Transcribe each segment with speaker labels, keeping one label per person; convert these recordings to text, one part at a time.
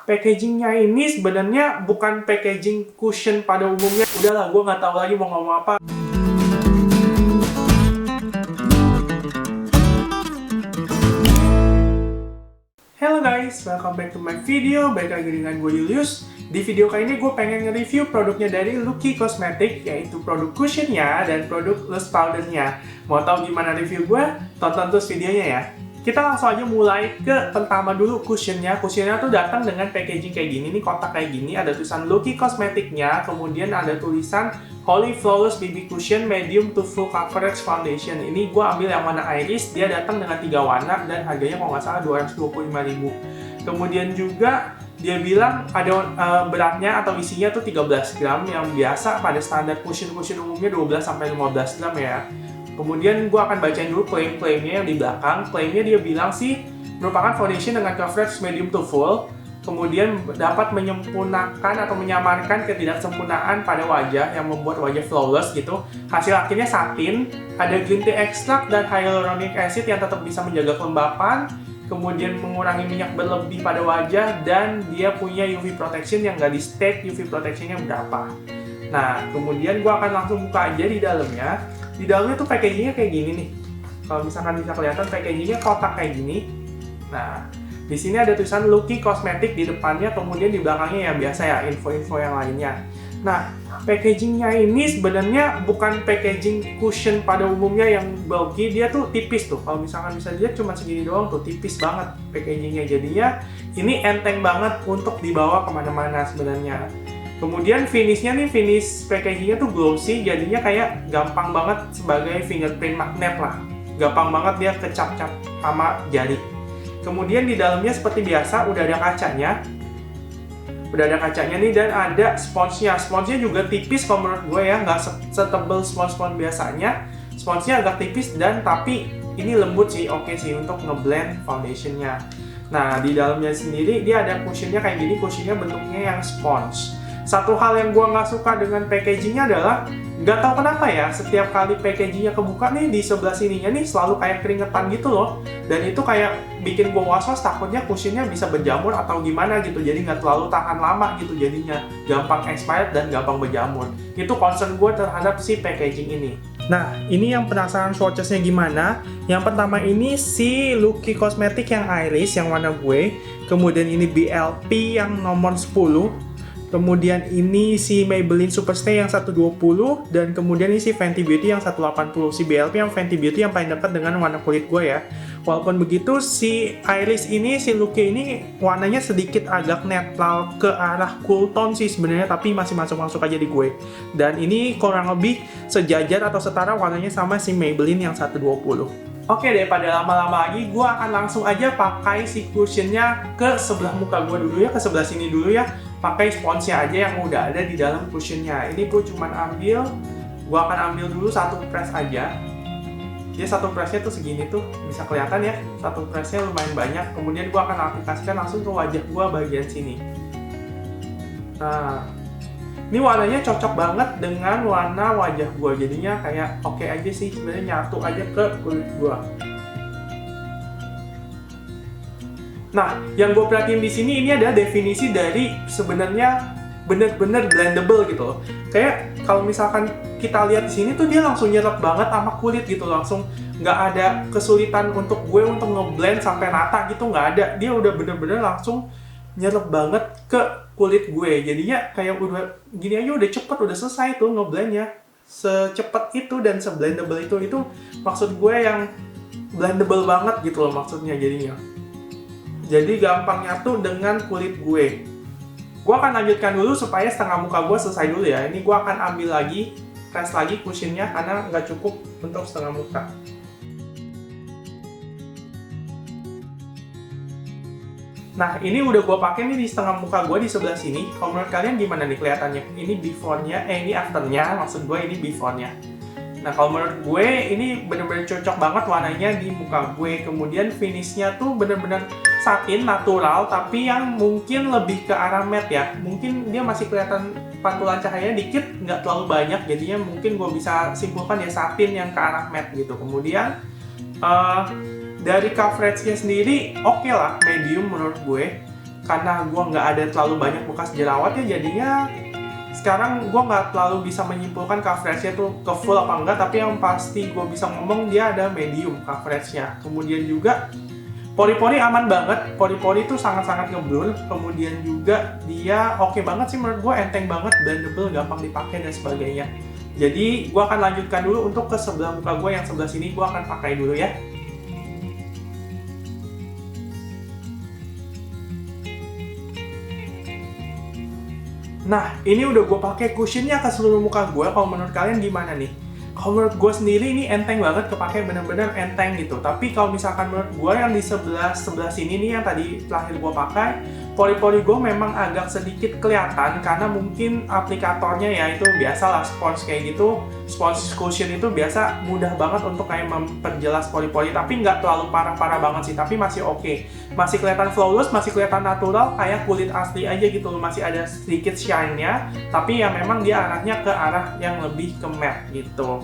Speaker 1: packagingnya ini sebenarnya bukan packaging cushion pada umumnya. Udahlah, gue nggak tahu lagi mau ngomong apa. Hello guys, welcome back to my video. Balik lagi dengan gue Julius. Di video kali ini gue pengen nge-review produknya dari Lucky Cosmetics, yaitu produk cushionnya dan produk loose powdernya. Mau tahu gimana review gue? Tonton terus videonya ya. Kita langsung aja mulai ke pertama dulu cushionnya. Cushionnya tuh datang dengan packaging kayak gini, nih kotak kayak gini. Ada tulisan Lucky Cosmetics-nya, kemudian ada tulisan Holy Flawless BB Cushion Medium to Full Coverage Foundation. Ini gue ambil yang warna iris, dia datang dengan 3 warna dan harganya kalau nggak salah 225.000. Kemudian juga dia bilang ada beratnya atau isinya tuh 13 gram, yang biasa pada standar cushion-cushion umumnya 12-15 gram ya. Kemudian gue akan bacain dulu klaim-klaimnya yang di belakang. Klaimnya dia bilang sih merupakan foundation dengan coverage medium to full, kemudian dapat menyempurnakan atau menyamarkan ketidaksempurnaan pada wajah yang membuat wajah flawless gitu. Hasil akhirnya satin, ada green tea extract dan hyaluronic acid yang tetap bisa menjaga kelembapan, kemudian mengurangi minyak berlebih pada wajah, dan dia punya UV protection yang nggak di state UV protectionnya berapa. Nah, kemudian gue akan langsung buka aja di dalamnya. Di dalamnya tuh packagingnya kayak gini nih. Kalau misalkan bisa kelihatan packagingnya kotak kayak gini. Nah, di sini ada tulisan Lucky Cosmetics di depannya, kemudian di belakangnya ya biasa ya info-info yang lainnya. Nah, packagingnya ini sebenarnya bukan packaging cushion pada umumnya yang bulky, dia tuh tipis tuh. Kalau misalkan bisa dilihat cuma segini doang tuh, tipis banget packagingnya. Jadinya ini enteng banget untuk dibawa kemana-mana sebenarnya. Kemudian finishnya nih, finish packagingnya tuh glossy, jadinya kayak gampang banget sebagai fingerprint magnet lah. Gampang banget dia kecap-cap sama jari. Kemudian di dalamnya seperti biasa udah ada kacanya. Udah ada kacanya nih dan ada sponsnya. Sponsnya juga tipis kalau menurut gue ya, nggak setebel spons-spons biasanya. Sponsnya agak tipis dan tapi ini lembut sih, oke sih untuk ngeblend foundationnya. Nah, di dalamnya sendiri dia ada cushionnya kayak gini, cushionnya bentuknya yang sponge. Satu hal yang gue nggak suka dengan packagingnya adalah nggak tahu kenapa ya, setiap kali packagingnya kebuka nih di sebelah sininya nih selalu kayak keringetan gitu loh, dan itu kayak bikin gue was-was, takutnya cushionnya bisa berjamur atau gimana gitu, jadi nggak terlalu tahan lama gitu, jadinya gampang expired dan gampang berjamur. Itu concern gue terhadap si packaging ini. Nah, ini yang penasaran swatches-nya gimana. Yang pertama ini si Lucky Cosmetics yang iris yang warna gue, kemudian ini BLP yang nomor 10. Kemudian ini si Maybelline Superstay yang 120, dan kemudian ini si Fenty Beauty yang 180. Si BLP yang Fenty Beauty yang paling dekat dengan warna kulit gue ya. Walaupun begitu, si iris ini, si Lucky ini warnanya sedikit agak netral ke arah cool tone sih sebenarnya, tapi masih masuk-masuk aja di gue. Dan ini kurang lebih sejajar atau setara warnanya sama si Maybelline yang 120. Oke, daripada lama-lama lagi, gue akan langsung aja pakai si cushionnya ke sebelah muka gue dulu ya, ke sebelah sini dulu ya. Pakai sponsnya aja yang udah ada di dalam cushionnya. Ini gue cuman ambil, gue akan ambil dulu satu press aja. Jadi satu pressnya tuh segini tuh, bisa kelihatan ya. Satu pressnya lumayan banyak. Kemudian gue akan aplikasikan langsung ke wajah gue bagian sini. Nah, ini warnanya cocok banget dengan warna wajah gue. Jadinya kayak oke aja sih, sebenarnya nyatu aja ke kulit gue. Nah, yang gue perhatiin di sini ini adalah definisi dari sebenarnya bener-bener blendable gitu loh. Kayak kalau misalkan kita lihat di sini tuh dia langsung nyerap banget sama kulit gitu, langsung nggak ada kesulitan untuk gue untuk ngeblend sampai rata gitu, nggak ada. Dia udah bener-bener langsung nyerap banget ke kulit gue. Jadinya kayak udah gini aja udah cepet, udah selesai tuh ngeblendnya. Secepat itu dan seblendable itu maksud gue yang blendable banget gitu loh maksudnya jadinya. Jadi gampang nyatu dengan kulit gue. Gue akan lanjutkan dulu supaya setengah muka gue selesai dulu ya. Ini gue akan ambil lagi, press lagi cushionnya karena nggak cukup untuk setengah muka. Nah, ini udah gue pakai nih di setengah muka gue di sebelah sini. Kalau menurut kalian gimana nih kelihatannya? Ini before-nya, ini after-nya, maksud gue ini before-nya. Nah, kalau menurut gue ini bener-bener cocok banget warnanya di muka gue. Kemudian finish-nya tuh bener-bener satin, natural, tapi yang mungkin lebih ke arah matte ya. Mungkin dia masih kelihatan pantulan cahayanya dikit, nggak terlalu banyak, jadinya mungkin gue bisa simpulkan ya satin yang ke arah matte gitu. Kemudian dari coverage-nya sendiri oke lah, medium menurut gue. karena gue nggak ada terlalu banyak bekas jerawat ya, jadinya sekarang gue nggak terlalu bisa menyimpulkan coveragenya tuh ke full apa enggak, tapi yang pasti gue bisa ngomong dia ada medium coveragenya. Kemudian juga pori-pori aman banget, pori-pori tuh sangat-sangat ngeblur. Kemudian juga dia oke banget sih menurut gue, enteng banget, blendable, gampang dipakai dan sebagainya. Jadi gue akan lanjutkan dulu untuk ke sebelah muka gue, yang sebelah sini gue akan pakai dulu ya. Nah, ini udah gue pakai cushionnya ke seluruh muka gue. Kalau menurut kalian gimana nih? Kalau menurut gue sendiri ini enteng banget, kepake bener-bener enteng gitu. Tapi kalau misalkan menurut gue yang di sebelah sini nih yang tadi terakhir gue pakai, pori-pori gue memang agak sedikit kelihatan karena mungkin aplikatornya ya itu biasalah spons kayak gitu. Spons cushion itu biasa mudah banget untuk kayak memperjelas pori-pori, tapi nggak terlalu parah-parah banget sih, tapi masih oke. Masih kelihatan flawless, masih kelihatan natural kayak kulit asli aja gitu loh. Masih ada sedikit shine-nya, tapi ya memang dia arahnya ke arah yang lebih ke matte gitu.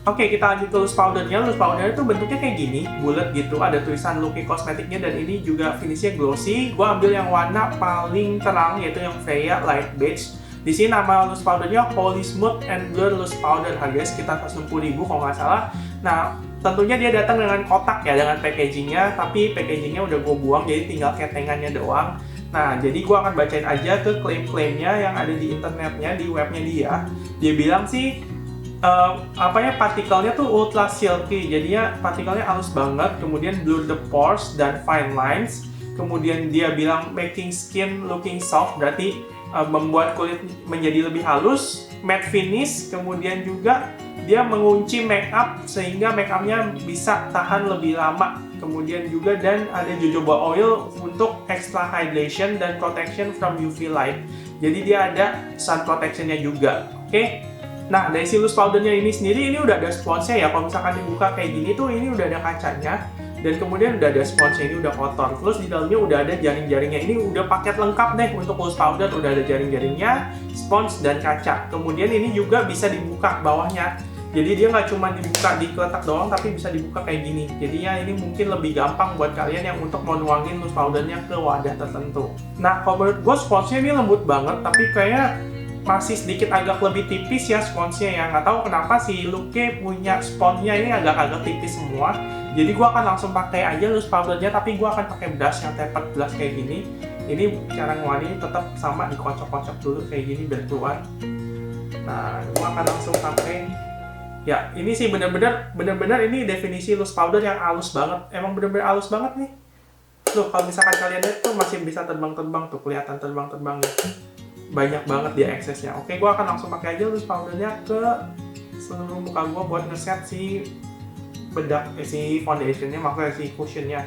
Speaker 1: Oke, kita lanjut ke loose powdernya. Loose powdernya itu bentuknya kayak gini, bulat gitu. Ada tulisan Lucky Cosmetics-nya dan ini juga finishnya glossy. Gue ambil yang warna paling terang, yaitu yang Freya Light Beige. Di sini nama loose powdernya Holy Smooth and Blur Loose Powder, harganya sekitar 160.000 kalau nggak salah. Nah, tentunya dia datang dengan kotak ya, dengan packagingnya, tapi packagingnya udah gue buang, jadi tinggal ketengannya doang. Nah, jadi gue akan bacain aja ke klaim-klaimnya yang ada di internetnya, di webnya dia. Dia bilang sih, partikelnya tuh ultra silky, jadinya partikelnya halus banget, kemudian blur the pores dan fine lines. Kemudian dia bilang making skin looking soft, berarti membuat kulit menjadi lebih halus, matte finish, kemudian juga dia mengunci makeup sehingga makeupnya bisa tahan lebih lama. Kemudian juga dan ada jojoba oil untuk extra hydration dan protection from UV light. Jadi dia ada sun protectionnya juga. Oke. Nah, dari si loose powdernya ini sendiri, ini udah ada sponsnya ya. Kalau misalkan dibuka kayak gini tuh, ini udah ada kacanya. Dan kemudian udah ada sponsnya, ini udah kotor. Terus di dalamnya udah ada jaring-jaringnya. Ini udah paket lengkap deh untuk loose powder. Udah ada jaring-jaringnya, spons, dan kaca. Kemudian ini juga bisa dibuka bawahnya. Jadi dia nggak cuma dibuka di keletak doang, tapi bisa dibuka kayak gini. Jadinya ini mungkin lebih gampang buat kalian yang untuk mau nuangin loose powdernya ke wadah tertentu. Nah, kalau menurut gue sponsnya ini lembut banget, tapi kayak masih sedikit agak lebih tipis ya sponsnya ya. Nggak tahu kenapa si Lucky punya sponsnya ini agak-agak tipis semua. Jadi gue akan langsung pakai aja loose powdernya, tapi gue akan pakai brush yang tapered brush kayak gini. Ini cara ngeluarin tetap sama, dikocok-kocok dulu kayak gini biar keluar. Nah, gue akan langsung pakai. Ya, ini sih bener-bener ini definisi loose powder yang halus banget. Emang bener-bener halus banget nih. Tuh, kalau misalkan kalian lihat tuh masih bisa terbang-terbang tuh, kelihatan terbang-terbangnya. Banyak banget dia eksesnya. Oke, gue akan langsung pakai aja loose powdernya ke seluruh muka gue buat ngeset si bedak, si foundationnya, maksudnya si cushionnya.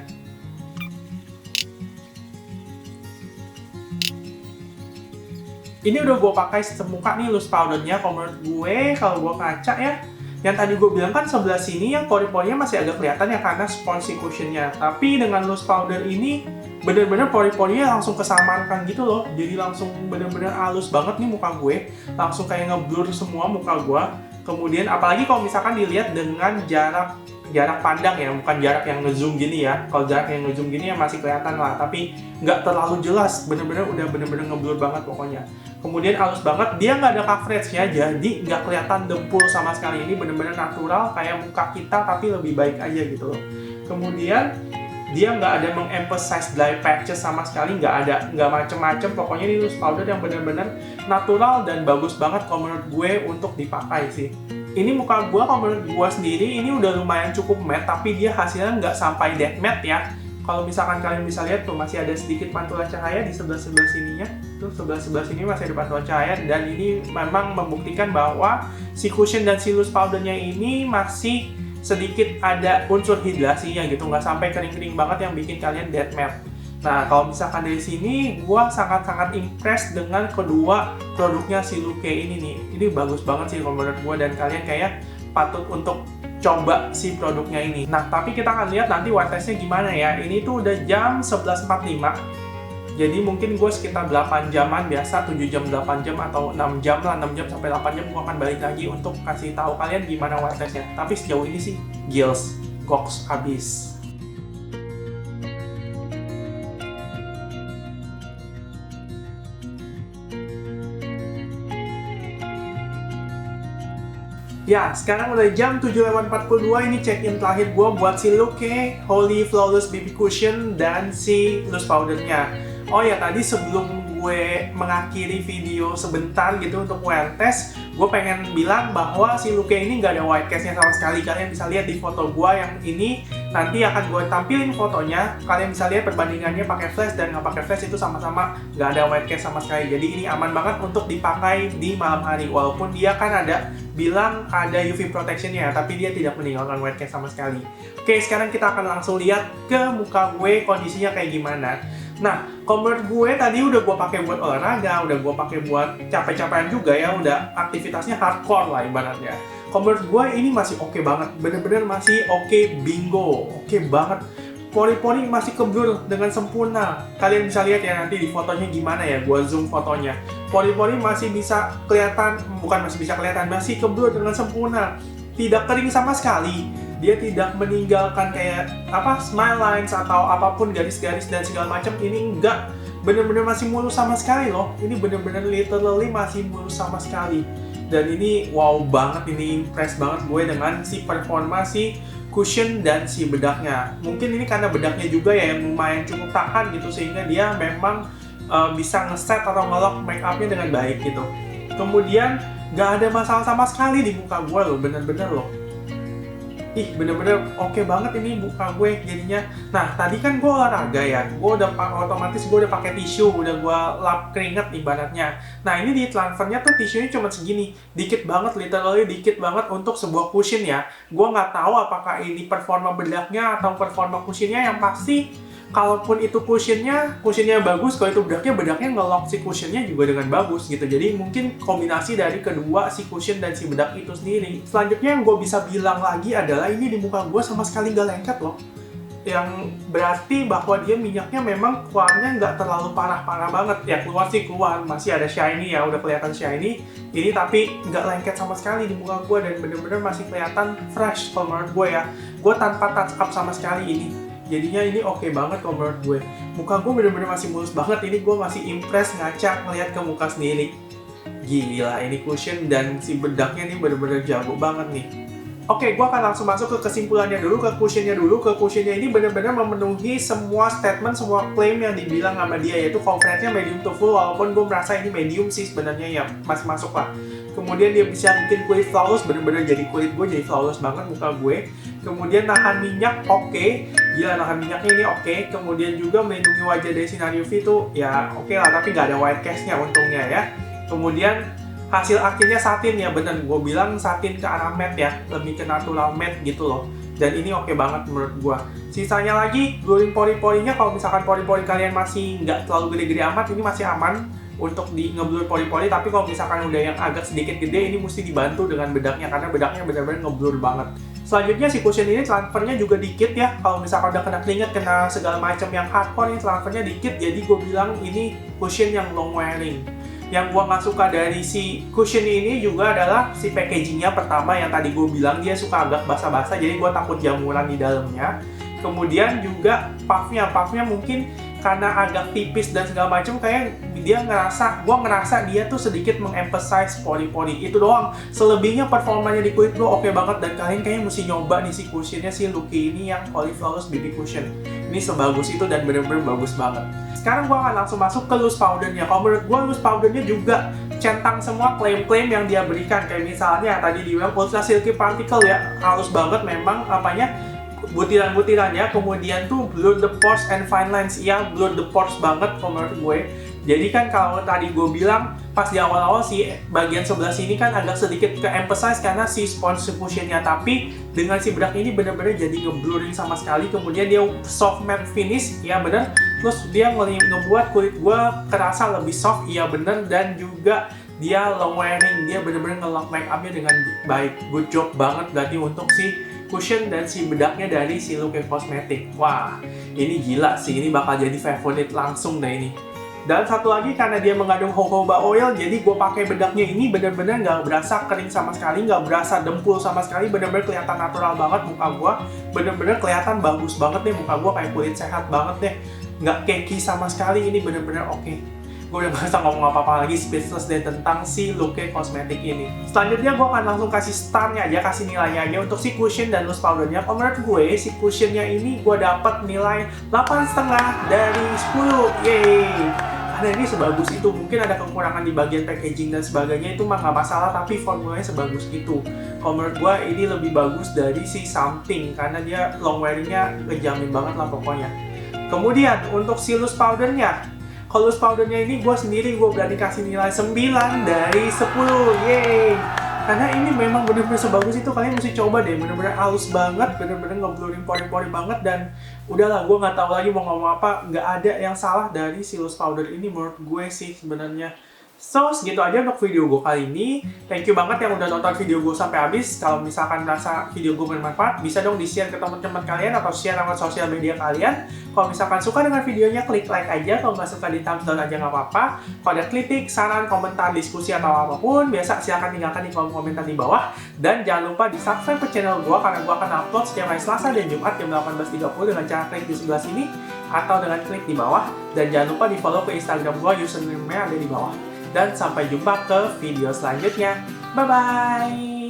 Speaker 1: Ini udah gue pakai semuka nih loose powdernya. Kalau menurut gue, kalau gue kaca ya, yang tadi gue bilang kan sebelah sini yang pori-porinya masih agak kelihatan ya karena sponsy cushionnya. Tapi dengan loose powder ini bener-bener pori-porinya langsung kesamarkan gitu loh. Jadi langsung bener-bener halus banget nih muka gue. Langsung kayak ngeblur semua muka gue. Kemudian apalagi kalau misalkan dilihat dengan jarak pandang ya, bukan jarak yang ngezoom gini ya. Kalau jarak yang ngezoom gini ya masih kelihatan lah, tapi nggak terlalu jelas. Bener-bener udah bener-bener ngeblur banget pokoknya. Kemudian halus banget, dia nggak ada coveragenya, jadi nggak kelihatan dempul sama sekali. Ini bener-bener natural kayak muka kita, tapi lebih baik aja gitu loh. Kemudian dia nggak ada mengemphasize dry patches sama sekali, nggak macem-macem. Pokoknya ini loose powder yang bener-bener natural dan bagus banget kalau menurut gue untuk dipakai sih. Ini muka gue, kalau menurut gue sendiri, ini udah lumayan cukup matte, tapi dia hasilnya nggak sampai dead matte ya. Kalau misalkan kalian bisa lihat tuh, masih ada sedikit pantulan cahaya di sebelah-sebelah sininya. Tuh, sebelah-sebelah sini masih ada pantulan cahaya, dan ini memang membuktikan bahwa si cushion dan si loose powdernya ini masih sedikit ada unsur hidrasinya gitu, nggak sampai kering-kering banget yang bikin kalian dead matte. Nah, kalau misalkan dari sini, gue sangat-sangat impressed dengan kedua produknya si Lucky ini nih. Ini bagus banget sih kalau menurut gue, dan kalian kayak patut untuk coba si produknya ini. Nah, tapi kita akan lihat nanti white testnya gimana ya. Ini tuh udah jam 11.45. Jadi mungkin gue sekitar 8 jaman biasa, 7 jam, 8 jam, atau 6 jam lah, 6 jam sampai 8 jam gue akan balik lagi untuk kasih tahu kalian gimana white testnya. Tapi sejauh ini sih, gils, goks abis. Ya, sekarang udah jam 7:42, ini check-in terakhir gue buat si Luke Holy Flawless BB Cushion dan si loose powdernya. Oh ya, tadi sebelum gue mengakhiri video sebentar gitu untuk wear test, gue pengen bilang bahwa si Luke ini nggak ada white cast-nya sama sekali. Kalian bisa lihat di foto gue yang ini, nanti akan gue tampilin fotonya. Kalian bisa lihat perbandingannya pakai flash dan nggak pakai flash itu sama-sama nggak ada white cast sama sekali. Jadi ini aman banget untuk dipakai di malam hari. Walaupun dia kan bilang ada UV protection-nya, tapi dia tidak meninggalkan white cast sama sekali. Oke, sekarang kita akan langsung lihat ke muka gue kondisinya kayak gimana. Nah, kalau menurut gue tadi udah gue pakai buat olahraga, udah gue pakai buat capek-capekan juga ya, udah aktivitasnya hardcore lah ibaratnya. Kalau menurut gue ini masih oke banget, bener-bener masih oke bingo, oke banget. Pori-pori masih keblur dengan sempurna. Kalian bisa lihat ya nanti di fotonya gimana ya, gue zoom fotonya. Pori-pori masih bisa kelihatan, masih keblur dengan sempurna. Tidak kering sama sekali. Dia tidak meninggalkan kayak smile lines atau apapun garis-garis dan segala macam. Ini enggak, bener-bener masih mulus sama sekali loh. Ini bener-bener literally masih mulus sama sekali. Dan ini wow banget, ini impress banget gue dengan si performa si cushion dan si bedaknya. Mungkin ini karena bedaknya juga ya yang lumayan cukup tahan gitu, sehingga dia memang bisa ngeset atau nge-lock make up-nya dengan baik gitu. Kemudian gak ada masalah sama sekali di muka gue loh, bener-bener loh. Ih, bener-bener oke banget ini muka gue jadinya. Nah, tadi kan gue olahraga ya, otomatis gue udah pakai tisu, udah gue lap keringet ibaratnya. Nah, ini di transfernya tuh tisunya cuma segini, dikit banget, literally dikit banget untuk sebuah cushion ya. Gue nggak tahu apakah ini performa bedaknya atau performa cushionnya, yang pasti kalaupun itu cushionnya bagus, kalau itu bedaknya nge-lock si cushionnya juga dengan bagus gitu. Jadi mungkin kombinasi dari kedua si cushion dan si bedak itu sendiri. Selanjutnya yang gue bisa bilang lagi adalah ini di muka gue sama sekali nggak lengket loh. Yang berarti bahwa dia minyaknya memang keluarnya nggak terlalu parah-parah banget. Ya keluar, masih ada shiny ya, udah kelihatan shiny. Ini tapi nggak lengket sama sekali di muka gue dan bener-bener masih kelihatan fresh kalau menurut gue ya. Gue tanpa touch up sama sekali ini. Jadinya ini oke banget kalau menurut gue. Muka gue bener-bener masih mulus banget. Ini gue masih impress ngaca ngeliat ke muka sendiri. Gila, ini cushion dan si bedaknya nih bener-bener jago banget nih. Oke, gue akan langsung masuk ke kesimpulannya dulu, ke cushionnya dulu. Ke cushionnya ini bener-bener memenuhi semua statement, semua klaim yang dibilang sama dia, yaitu coveragenya medium to full, walaupun gue merasa ini medium sih sebenarnya ya, masih masuk lah. Kemudian dia bisa bikin kulit flawless, bener-bener jadi kulit gue jadi flawless banget muka gue. Kemudian nahan minyak oke. Gila, nahan minyaknya ini oke. Kemudian juga melindungi wajah dari sinar UV tuh ya oke lah, tapi nggak ada white cast-nya untungnya ya. Kemudian hasil akhirnya satin ya, bener gue bilang satin ke arah matte ya, lebih ke natural matte gitu loh. Dan ini oke banget menurut gue. Sisanya lagi, bluring pori-porinya, kalau misalkan pori-pori kalian masih nggak terlalu gede-gede amat, ini masih aman untuk di ngeblur pori-pori. Tapi kalau misalkan udah yang agak sedikit gede, ini mesti dibantu dengan bedaknya, karena bedaknya benar-benar ngeblur banget. Selanjutnya si cushion ini transfernya juga dikit ya. Kalau misalkan udah kena keringet, kena segala macam yang hardcore, ini transfernya dikit. Jadi gue bilang ini cushion yang long wearing. Yang gue nggak suka dari si cushion ini juga adalah si packagingnya. Pertama yang tadi gue bilang dia suka agak basah-basah, jadi gue takut jamuran di dalamnya. Kemudian juga puffnya mungkin karena agak tipis dan segala macam, kayak gue ngerasa dia tuh sedikit mengemphasize pori-pori itu doang. Selebihnya performanya di kulit gue oke banget, dan kalian kayaknya mesti nyoba nih si cushionnya, si Luke ini yang Holy Flawless BB Cushion. Ini sebagus itu dan bener-bener bagus banget. Sekarang gue akan langsung masuk ke loose powdernya. Kalau menurut gue loose powdernya juga centang semua klaim-klaim yang dia berikan. Kayak misalnya tadi dibilang ultra silky particle ya, halus banget memang butiran-butirannya. Kemudian tuh blur the pores and fine lines, ya blur the pores banget kalau menurut gue. Jadi kan kalau tadi gue bilang pas di awal-awal si bagian sebelah sini kan agak sedikit ke-emphasize karena si sponge cushionnya, tapi dengan si bedak ini bener-bener jadi nge-blurring sama sekali. Kemudian dia soft matte finish, ya bener. Terus dia ngebuat kulit gue kerasa lebih soft, iya bener. Dan juga dia long wearing, dia bener-bener nge-lock make up-nya dengan baik. Good job banget berarti untuk si cushion dan si bedaknya dari si Luke Cosmetics. Wah, ini gila sih, ini bakal jadi favorite langsung deh ini. Dan satu lagi, karena dia mengandung jojoba oil, jadi gue pakai bedaknya ini bener-bener nggak berasa kering sama sekali, nggak berasa dempul sama sekali, bener-bener kelihatan natural banget muka gue, bener-bener kelihatan bagus banget nih muka gue, kayak kulit sehat banget deh, nggak cakey sama sekali, ini bener-bener oke. gue udah gak usah ngomong apa-apa lagi, speechless deh tentang si Lucky Cosmetic ini. Selanjutnya gue akan langsung kasih starnya aja, kasih nilainya aja untuk si cushion dan loose powdernya. Kalau menurut gue, si cushionnya ini gue dapat nilai 8,5 dari 10. Yeay! Karena ini sebagus itu, mungkin ada kekurangan di bagian packaging dan sebagainya, itu mah nggak masalah, tapi formulanya sebagus itu. Kalau menurut gue ini lebih bagus dari si Something, karena dia long wearingnya ngejamin banget lah pokoknya. Kemudian untuk si loose powdernya, kalau loose powdernya ini gue sendiri berani kasih nilai 9 dari 10. Yeay! Karena ini memang bener-bener sebagus itu, kalian mesti coba deh, bener-bener halus banget, bener-bener nge-blurring pori-pori banget, dan udahlah, gue nggak tahu lagi mau ngomong apa, nggak ada yang salah dari si loose powder ini menurut gue sih sebenarnya. So, segitu aja untuk video gue kali ini. Thank you banget yang udah nonton video gue sampai habis. Kalau misalkan merasa video gue bermanfaat, bisa dong di-share ke teman-teman kalian atau share lewat sosial media kalian. Kalau misalkan suka dengan videonya, klik like aja. Kalau nggak suka, di thumbs down aja nggak apa-apa. Kalau ada kritik, saran, komentar, diskusi, atau apapun, biasa silahkan tinggalkan di kolom komentar di bawah. Dan jangan lupa di-subscribe ke channel gue, karena gue akan upload setiap hari Selasa dan Jumat jam 18.30 dengan cara klik di sebelah sini atau dengan klik di bawah. Dan jangan lupa di-follow ke Instagram gue, username-nya ada di bawah. Dan sampai jumpa ke video selanjutnya. Bye-bye!